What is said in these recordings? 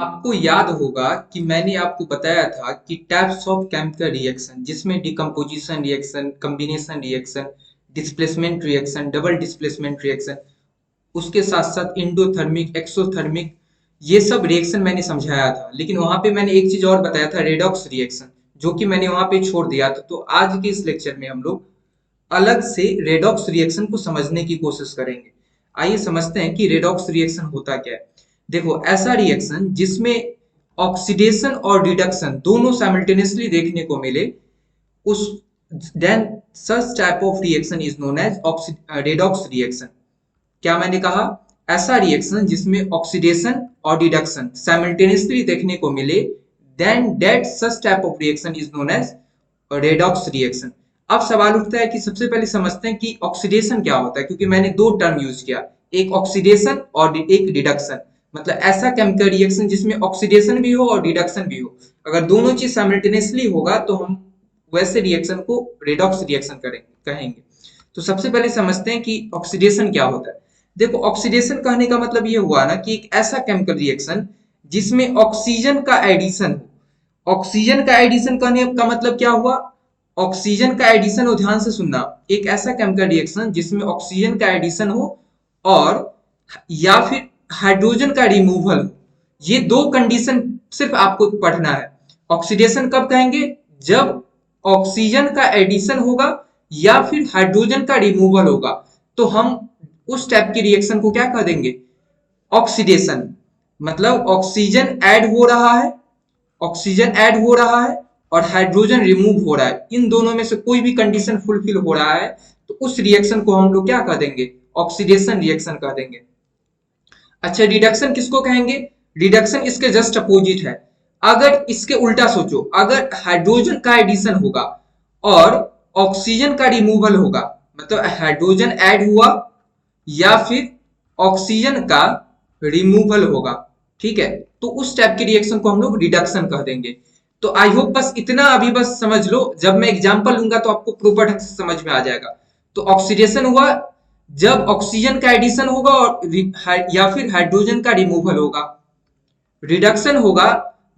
आपको याद होगा कि मैंने आपको बताया था कि टाइप्स ऑफ केमिकल रिएक्शन जिसमें decomposition reaction, combination reaction, displacement reaction, double displacement reaction, उसके साथ साथ इंडोथर्मिक, एक्सोथर्मिक, ये सब रिएक्शन मैंने समझाया था। लेकिन वहां पे मैंने एक चीज और बताया था, रेडॉक्स रिएक्शन, जो कि मैंने वहां पे छोड़ दिया था। तो आज के इस लेक्चर में हम लोग अलग से रेडॉक्स रिएक्शन को समझने की कोशिश करेंगे। आइए समझते हैं कि रेडॉक्स रिएक्शन होता क्या है। देखो, ऐसा रिएक्शन जिसमें ऑक्सीडेशन और रिडक्शन दोनों साइमल्टेनियसली देखने को मिले, उस then such type of reaction is known as redox reaction. क्या मैंने कहा? ऐसा रिएक्शन जिसमें ऑक्सीडेशन और रिडक्शन साइमल्टेनियसली देखने को मिले, then that such type of reaction is known as redox reaction. अब सवाल उठता है कि सबसे पहले समझते हैं कि ऑक्सीडेशन क्या होता है, क्योंकि मैंने दो टर्म यूज किया, एक ऑक्सीडेशन और एक रिडक्शन। मतलब ऐसा केमिकल रिएक्शन जिसमें ऑक्सीडेशन भी हो और रिडक्शन भी हो। अगर दोनों चीज साइमल्टेनियसली होगा तो हम वैसे रिएक्शन को रेडॉक्स रिएक्शन कहेंगे। तो सबसे पहले समझते हैं कि ऑक्सीडेशन क्या होता है। देखो, ऑक्सीडेशन कहने का मतलब ये हुआ ना कि एक ऐसा केमिकल रिएक्शन जिसमें ऑक्सीजन का एडिशन हो। ऑक्सीजन का एडिशन कहने का मतलब क्या हुआ? ऑक्सीजन का एडिशन हो, ध्यान से सुनना, एक ऐसा केमिकल रिएक्शन जिसमें ऑक्सीजन का एडिशन हो और या फिर हाइड्रोजन का रिमूवल हो। ये दो कंडीशन सिर्फ आपको पढ़ना है। ऑक्सीडेशन कब कहेंगे? जब ऑक्सीजन का एडिशन होगा या फिर हाइड्रोजन का रिमूवल होगा, तो हम उस टाइप की रिएक्शन को क्या कह देंगे? ऑक्सीडेशन। मतलब ऑक्सीजन ऐड हो रहा है, ऑक्सीजन ऐड हो रहा है और हाइड्रोजन रिमूव हो रहा है, इन दोनों में से कोई भी कंडीशन फुलफिल हो रहा है, तो उस रिएक्शन को हम लोग क्या कह देंगे? ऑक्सीडेशन रिएक्शन कह देंगे। अच्छा, रिडक्शन किसको कहेंगे? रिडक्शन इसके जस्ट अपोजिट है। अगर इसके उल्टा सोचो, अगर हाइड्रोजन का एडिशन होगा और ऑक्सीजन का रिमूवल होगा, मतलब हाइड्रोजन ऐड हुआ या फिर ऑक्सीजन का रिमूवल होगा, ठीक है, तो उस टाइप की रिएक्शन को हम लोग रिडक्शन कह देंगे। तो आई होप बस इतना अभी बस समझ लो, जब मैं एग्जांपल लूंगा तो आपको प्रॉपर ढंग से समझ में आ जाएगा। तो ऑक्सीडेशन हुआ जब ऑक्सीजन का एडिशन होगा और या फिर हाइड्रोजन का रिमूवल होगा। रिडक्शन होगा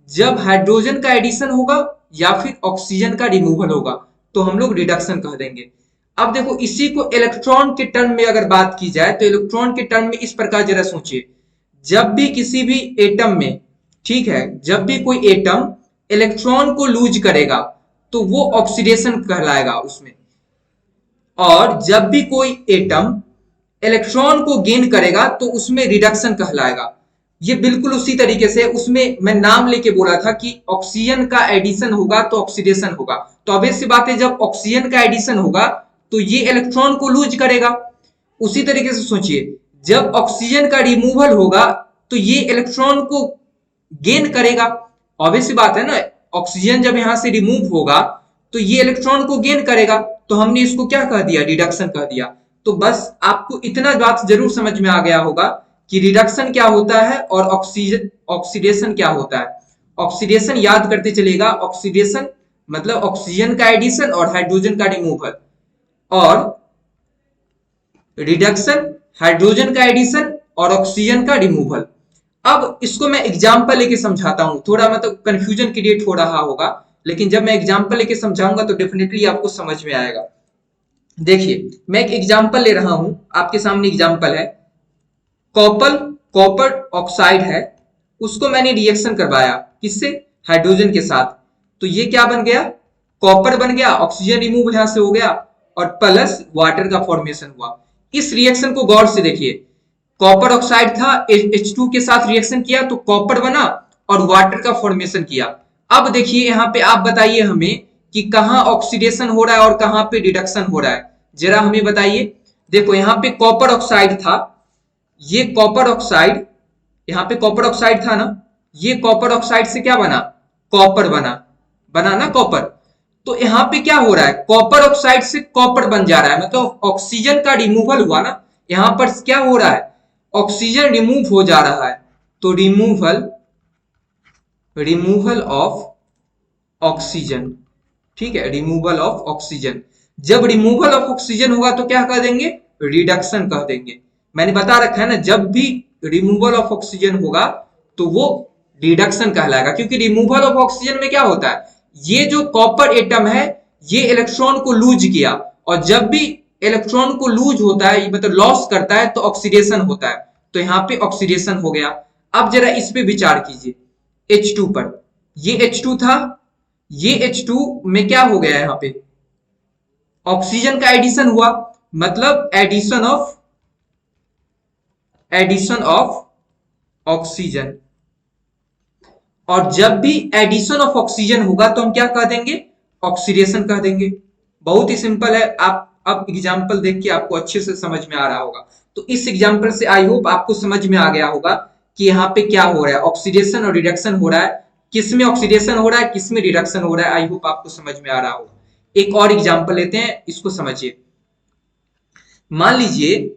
जब हाइड्रोजन का एडिशन होगा या फिर ऑक्सीजन का रिमूवल होगा, तो हम लोग रिडक्शन कह देंगे। अब देखो, इसी को इलेक्ट्रॉन के टर्म में अगर बात की जाए तो इलेक्ट्रॉन के टर्म में इस प्रकार जरा सोचिए, जब भी किसी भी एटम में, ठीक है, जब भी कोई एटम इलेक्ट्रॉन को लूज करेगा तो वो ऑक्सीडेशन कहलाएगा उसमें, और जब भी कोई एटम इलेक्ट्रॉन को गेन करेगा तो उसमें रिडक्शन कहलाएगा। ये बिल्कुल उसी तरीके से उसमें मैं नाम लेके बोला था कि ऑक्सीजन का एडिशन होगा तो ऑक्सीडेशन होगा। तो ऑब्वियस सी बात है, जब ऑक्सीजन का एडिशन होगा तो ये इलेक्ट्रॉन को लूज करेगा। उसी तरीके से सोचिए, जब ऑक्सीजन का रिमूवल होगा तो ये इलेक्ट्रॉन को गेन करेगा। ऑब्वियस सी बात है ना, ऑक्सीजन जब यहां से रिमूव होगा तो ये इलेक्ट्रॉन को गेन करेगा, तो हमने इसको क्या कह दिया? रिडक्शन कह दिया। तो बस आपको इतना बात जरूर समझ में आ गया होगा कि रिडक्शन क्या होता है और ऑक्सीजन ऑक्सीडेशन क्या होता है। ऑक्सीडेशन याद करते चलेगा, ऑक्सीडेशन मतलब ऑक्सीजन का एडिशन और हाइड्रोजन का रिमूवल, और रिडक्शन हाइड्रोजन का एडिशन और ऑक्सीजन का रिमूवल। अब इसको मैं एग्जांपल लेके समझाता हूं, थोड़ा मतलब कंफ्यूजन क्रिएट हो रहा होगा, लेकिन जब मैं एग्जांपल लेके समझाऊंगा तो डेफिनेटली आपको समझ में आएगा। देखिए, मैं एक एग्जांपल ले रहा हूं, आपके सामने एग्जांपल है, कॉपर कॉपर ऑक्साइड है, उसको मैंने रिएक्शन करवाया, किससे? हाइड्रोजन के साथ। तो ये क्या बन गया? कॉपर बन गया, ऑक्सीजन रिमूव यहां से हो गया और प्लस वाटर का फॉर्मेशन हुआ। इस रिएक्शन को गौर से देखिए, कॉपर ऑक्साइड था, H2 के साथ रिएक्शन किया तो कॉपर बना और वाटर का फॉर्मेशन किया। अब देखिए यहाँ पे आप बताइए हमें कि कहां ऑक्सीडेशन हो रहा है और कहां पे रिडक्शन हो रहा है, जरा हमें बताइए। देखो, यहाँ पे कॉपर ऑक्साइड था, ये कॉपर ऑक्साइड, यहाँ पे कॉपर ऑक्साइड था ना, ये कॉपर ऑक्साइड से क्या बना? कॉपर बना, बना ना कॉपर। तो यहाँ पे क्या हो रहा है? कॉपर ऑक्साइड से कॉपर बन जा रहा है, मतलब ऑक्सीजन का रिमूवल हुआ ना, यहाँ पर क्या हो रहा है? ऑक्सीजन रिमूव हो जा रहा है। तो रिमूवल रिमूवल ऑफ ऑक्सीजन, ठीक है, रिमूवल ऑफ ऑक्सीजन। जब रिमूवल ऑफ ऑक्सीजन होगा तो क्या कह देंगे? रिडक्शन कह देंगे। मैंने बता रखा है ना, जब भी रिमूवल ऑफ ऑक्सीजन होगा तो वो रिडक्शन कहलाएगा, क्योंकि रिमूवल ऑफ ऑक्सीजन में क्या होता है, ये जो कॉपर एटम है ये इलेक्ट्रॉन को लूज किया, और जब भी इलेक्ट्रॉन को लूज होता है मतलब लॉस करता है तो ऑक्सीडेशन होता है, तो यहाँ पे ऑक्सीडेशन हो गया। अब जरा इस पे विचार कीजिए H2 पर, ये H2 था, ये H2 में क्या हो गया यहाँ पे, ऑक्सीजन का एडिशन हुआ, मतलब एडिशन ऑफ ऑक्सीजन। और जब भी एडिशन ऑफ ऑक्सीजन होगा तो हम क्या कह देंगे, ऑक्सीडेशन कह देंगे। बहुत ही सिंपल है, आप अब एग्जांपल देख के आपको अच्छे से समझ में आ रहा होगा। तो इस एग्जांपल से आई होप आपको समझ में आ गया होगा कि यहाँ पे क्या हो रहा है, ऑक्सीडेशन और रिडक्शन हो रहा है, किसमें ऑक्सीडेशन हो रहा है किसमें रिडक्शन हो रहा है, आई होप आपको समझ में आ रहा होगा। एक और एग्जाम्पल लेते हैं, इसको समझिए। मान लीजिए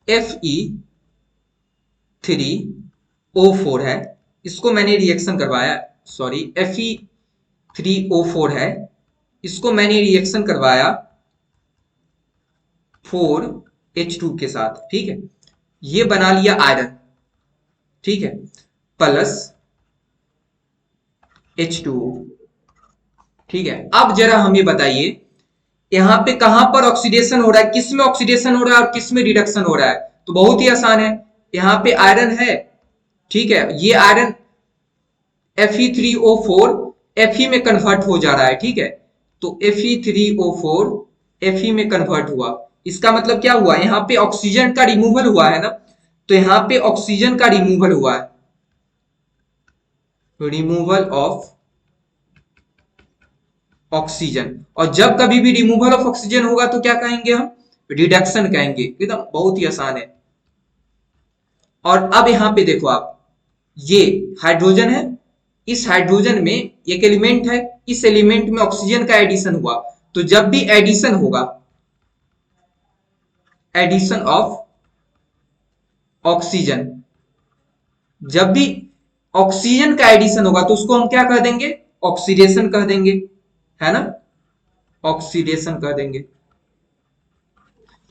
Fe3O4 है, इसको मैंने रिएक्शन करवाया, सॉरी Fe3O4 है, इसको मैंने रिएक्शन करवाया 4H2 के साथ, ठीक है, ये बना लिया आयरन, ठीक है, प्लस H2O, ठीक है। अब जरा हमें बताइए यहाँ पे कहां पर ऑक्सीडेशन हो रहा है, किसमें ऑक्सीडेशन हो रहा है और किसमें रिडक्शन हो रहा है, तो बहुत ही आसान है। यहाँ पे आयरन है, ठीक है, ये आयरन Fe3O4 Fe में कन्वर्ट हो जा रहा है, ठीक है, तो Fe3O4 Fe में कन्वर्ट हुआ, इसका मतलब क्या हुआ, यहाँ पे ऑक्सीजन का रिमूवल हुआ है ना, तो यहाँ पे ऑक्सीजन का रिमूवल हुआ है, रिमूवल ऑफ ऑक्सीजन। और जब कभी भी रिमूवल ऑफ ऑक्सीजन होगा तो क्या कहेंगे हम, रिडक्शन कहेंगे, एकदम बहुत ही आसान है। और अब यहां पे देखो आप, ये हाइड्रोजन है, इस हाइड्रोजन में एक एलिमेंट है, इस एलिमेंट में ऑक्सीजन का एडिशन हुआ, तो जब भी एडिशन होगा, एडिशन ऑफ ऑक्सीजन, जब भी ऑक्सीजन का एडिशन होगा तो उसको हम क्या कह देंगे, ऑक्सीडेशन कह देंगे, है ना, ऑक्सीडेशन कह देंगे।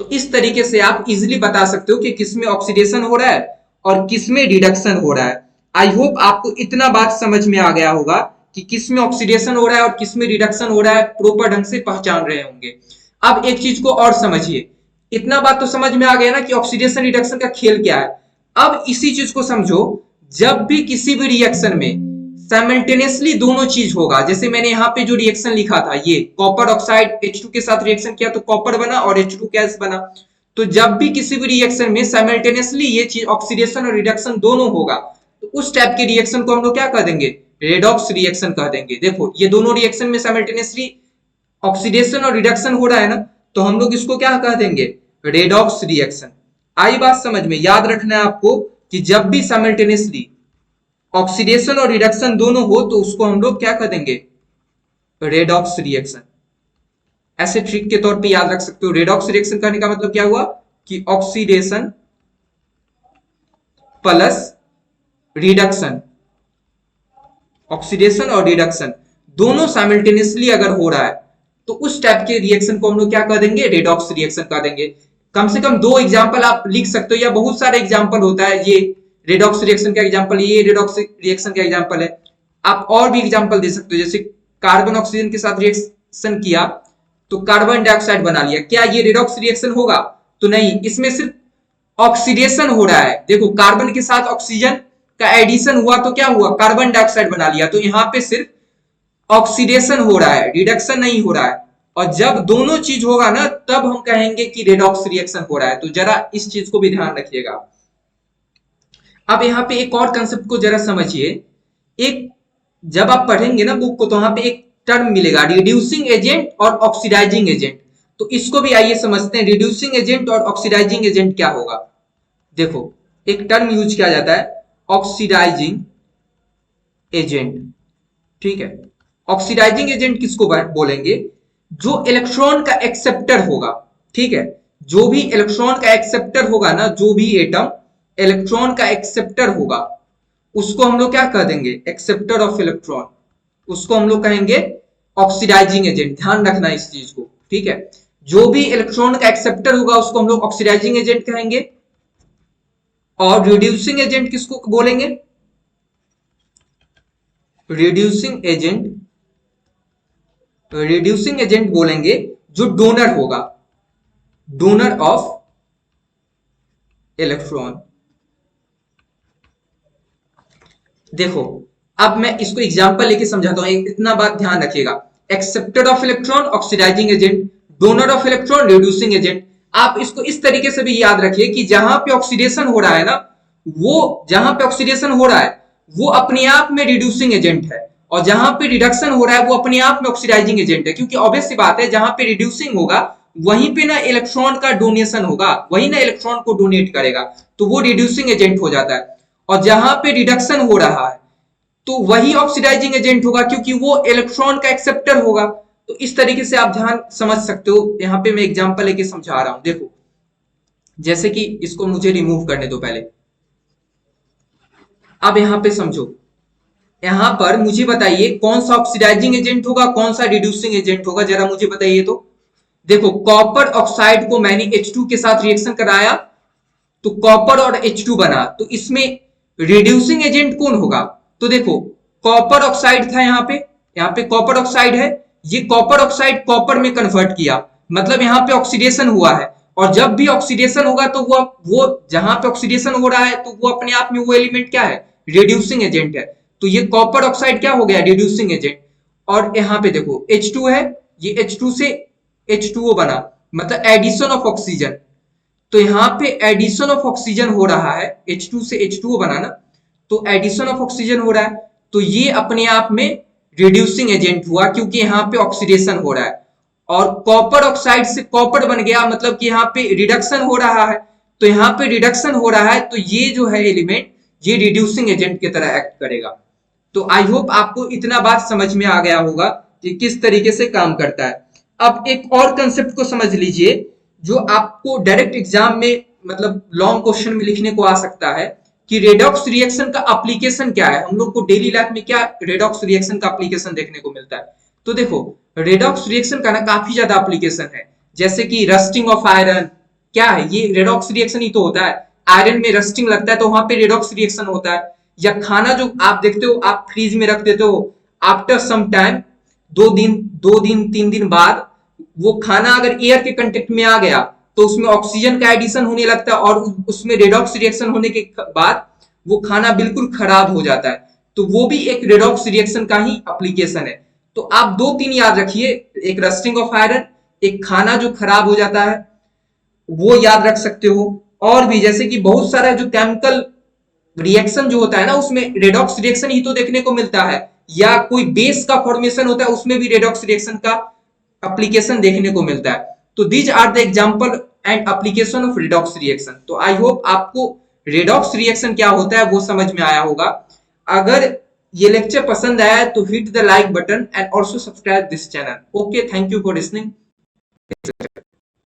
तो इस तरीके से आप इजिली बता सकते हो कि किसमें ऑक्सीडेशन हो रहा है और किसमें रिडक्शन हो रहा है। आई होप आपको इतना बात समझ में आ गया होगा कि किसमें ऑक्सीडेशन हो रहा है और किसमें रिडक्शन हो रहा है, प्रॉपर ढंग से पहचान रहे होंगे। अब एक चीज को और समझिए, इतना बात तो समझ में आ गया ना कि ऑक्सीडेशन रिडक्शन का खेल क्या है। अब इसी चीज को समझो, जब भी किसी भी रिएक्शन में साइमल्टेनियसली दोनों चीज होगा, जैसे मैंने यहाँ पे जो रिएक्शन लिखा था, ये कॉपर ऑक्साइड H2 के साथ रिएक्शन किया तो कॉपर बना और H2 गैस बना, तो जब भी किसी भी रिएक्शन में साइमल्टेनियसली ये चीज ऑक्सीडेशन और रिडक्शन दोनों होगा, तो उस टाइप के रिएक्शन को हम लोग क्या कह देंगे, रेडॉक्स रिएक्शन कह देंगे। देखो ये दोनों रिएक्शन में साइमल्टेनियसली ऑक्सीडेशन और रिडक्शन हो रहा है ना, तो हम लोग इसको क्या कह देंगे, रेडॉक्स रिएक्शन। आई बात समझ में, याद रखना है आपको कि जब भी साइमल्टेनियसली ऑक्सीडेशन और रिडक्शन दोनों हो तो उसको हम लोग क्या कर देंगे, रेडॉक्स रिएक्शन। ऐसे ट्रिक के तौर पे याद रख सकते हो, रेडॉक्स रिएक्शन करने का मतलब क्या हुआ कि ऑक्सीडेशन प्लस रिडक्शन, ऑक्सीडेशन और रिडक्शन दोनों साइमल्टेनियसली अगर हो रहा है तो उस टाइप के रिएक्शन को हम लोग क्या कर देंगे, रेडॉक्स रिएक्शन कर देंगे। कम से कम 2 एग्जांपल आप लिख सकते हो, या बहुत सारे एग्जांपल होता है, ये रेडॉक्स रिएक्शन का एग्जांपल, ये रेडॉक्स रिएक्शन का एग्जांपल है। आप और भी एग्जांपल दे सकते हो, जैसे कार्बन ऑक्सीजन के साथ रिएक्शन किया तो कार्बन डाइऑक्साइड बना लिया, क्या ये रेडॉक्स रिएक्शन होगा, तो नहीं, इसमें सिर्फ ऑक्सीडेशन हो रहा है। देखो कार्बन के साथ ऑक्सीजन का एडिशन हुआ तो क्या हुआ, कार्बन डाइऑक्साइड बना लिया, तो यहाँ पे सिर्फ ऑक्सीडेशन हो रहा है, रिडक्शन नहीं हो रहा है। और जब दोनों चीज होगा ना तब हम कहेंगे कि रेडॉक्स रिएक्शन हो रहा है, तो जरा इस चीज को भी ध्यान रखिएगा। अब यहाँ पे एक और कंसेप्ट को जरा समझिए, एक जब आप पढ़ेंगे ना बुक को तो वहां पे एक टर्म मिलेगा, रिड्यूसिंग एजेंट और ऑक्सीडाइजिंग एजेंट। तो इसको भी आइए समझते हैं, रिड्यूसिंग एजेंट और ऑक्सीडाइजिंग एजेंट क्या होगा। देखो एक टर्म यूज किया जाता है, ऑक्सीडाइजिंग एजेंट, ठीक है। ऑक्सीडाइजिंग एजेंट किसको बोलेंगे, जो इलेक्ट्रॉन का एक्सेप्टर होगा, ठीक है, जो भी इलेक्ट्रॉन का एक्सेप्टर होगा ना, जो भी एटम इलेक्ट्रॉन का एक्सेप्टर होगा उसको हम लोग क्या कह देंगे, एक्सेप्टर ऑफ इलेक्ट्रॉन, उसको हम लोग कहेंगे ऑक्सीडाइजिंग एजेंट। ध्यान रखना इस चीज को, ठीक है, जो भी इलेक्ट्रॉन का एक्सेप्टर होगा उसको हम लोग ऑक्सीडाइजिंग एजेंट कहेंगे। और रिड्यूसिंग एजेंट किसको बोलेंगे, रिड्यूसिंग एजेंट बोलेंगे जो डोनर होगा, डोनर ऑफ इलेक्ट्रॉन। देखो अब मैं इसको एग्जांपल लेके समझाता हूं, इतना बात ध्यान रखिएगा। Acceptor of electron oxidising agent, donor of electron reducing agent. आप इसको इस तरीके से भी याद रखिए कि जहां पे ऑक्सीडेशन हो रहा है ना, वो जहां पे ऑक्सीडेशन हो रहा है वो अपने आप में रिड्यूसिंग एजेंट है, और जहां पे रिडक्शन हो रहा है वो अपने आप में ऑक्सीडाइजिंग एजेंट है। क्योंकि ऑब्वियस सी बात है, जहां पे रिड्यूसिंग होगा वहीं पे ना इलेक्ट्रॉन का डोनेशन होगा, वही ना इलेक्ट्रॉन को डोनेट करेगा, तो वो रिड्यूसिंग एजेंट हो जाता है। और जहां पे रिडक्शन हो रहा है तो वही ऑक्सीडाइजिंग एजेंट होगा, क्योंकि वो इलेक्ट्रॉन का एक्सेप्टर होगा। तो इस तरीके से आप ध्यान समझ सकते हो। यहां पे मैं एग्जांपल लेके समझा रहा हूं। देखो जैसे कि इसको मुझे रिमूव करने दो पहले। अब यहां पे समझो, यहां पर मुझे बताइए कौन सा ऑक्सीडाइजिंग एजेंट होगा, कौन सा रिड्यूसिंग एजेंट होगा, जरा मुझे बताइए। तो देखो कॉपर ऑक्साइड को मैंने H2 के साथ रिएक्शन कराया तो कॉपर और H2 बना, तो इसमें रिड्यूसिंग एजेंट कौन होगा? तो देखो कॉपर ऑक्साइड था, यहाँ पे कॉपर ऑक्साइड है, ये कॉपर ऑक्साइड कॉपर में कन्वर्ट किया, मतलब यहाँ पे ऑक्सीडेशन हुआ है। और जब भी ऑक्सीडेशन होगा तो वो जहां पे ऑक्सीडेशन हो रहा है तो वो अपने आप में वो एलिमेंट क्या है? रिड्यूसिंग एजेंट है। तो ये कॉपर ऑक्साइड क्या हो गया? Reducing agent. और यहाँ पे देखो H2 है, ये H2 से H2O बना, मतलब एडिशन ऑफ ऑक्सीजन। तो यहाँ पे एडिशन ऑफ ऑक्सीजन हो रहा है, H2 से H2O बना ना, तो एडिशन ऑफ ऑक्सीजन हो रहा है, तो ये अपने आप में रिड्यूसिंग एजेंट हुआ, क्योंकि यहाँ पे ऑक्सीडेशन हो रहा है। और कॉपर ऑक्साइड से कॉपर बन गया, मतलब कि यहाँ पे रिडक्शन हो रहा है। तो यहाँ पे रिडक्शन हो रहा है, तो ये जो है एलिमेंट, ये रिड्यूसिंग एजेंट की तरह एक्ट करेगा। तो आई होप आपको इतना बात समझ में आ गया होगा कि किस तरीके से काम करता है। अब एक और कंसेप्ट को समझ लीजिए जो आपको डायरेक्ट एग्जाम में, मतलब लॉन्ग क्वेश्चन में लिखने को आ सकता है, कि रेडॉक्स रिएक्शन का एप्लीकेशन क्या है। हम लोग को डेली लाइफ में क्या रेडॉक्स रिएक्शन का एप्लीकेशन देखने को मिलता है? तो देखो रेडॉक्स रिएक्शन का ना काफी ज्यादा एप्लीकेशन है, जैसे कि रस्टिंग ऑफ आयरन। क्या है ये? रेडॉक्स रिएक्शन ही तो होता है। आयरन में रस्टिंग लगता है तो वहां पे रेडॉक्स रिएक्शन होता है। या खाना जो आप देखते हो, आप फ्रीज में रख देते हो, आफ्टर सम टाइम, 2 दिन 3 दिन बाद वो खाना अगर एयर के कांटेक्ट में आ गया तो उसमें ऑक्सीजन का एडिशन होने लगता है, और उसमें रेडॉक्स रिएक्शन होने के बाद वो खाना बिल्कुल खराब हो जाता है। तो वो भी एक रेडॉक्स रिएक्शन का ही एप्लीकेशन है। तो आप 2-3 याद रखिए, एक रस्टिंग ऑफ आयरन, एक खाना जो खराब हो जाता है वो याद रख सकते हो। और भी जैसे कि बहुत सारा जो केमिकल रिएक्शन जो होता है ना, उसमें रेडॉक्स रिएक्शन ही तो देखने को मिलता है। या कोई बेस का फॉर्मेशन होता है, उसमें भी रेडॉक्स रिएक्शन का एप्लीकेशन देखने को मिलता है। तो these are the example and application of redox reaction. तो आई होप आपको रेडॉक्स रिएक्शन क्या होता है वो समझ में आया होगा। अगर ये लेक्चर पसंद आया है तो hit the like button and also subscribe this channel. Okay, thank you for listening.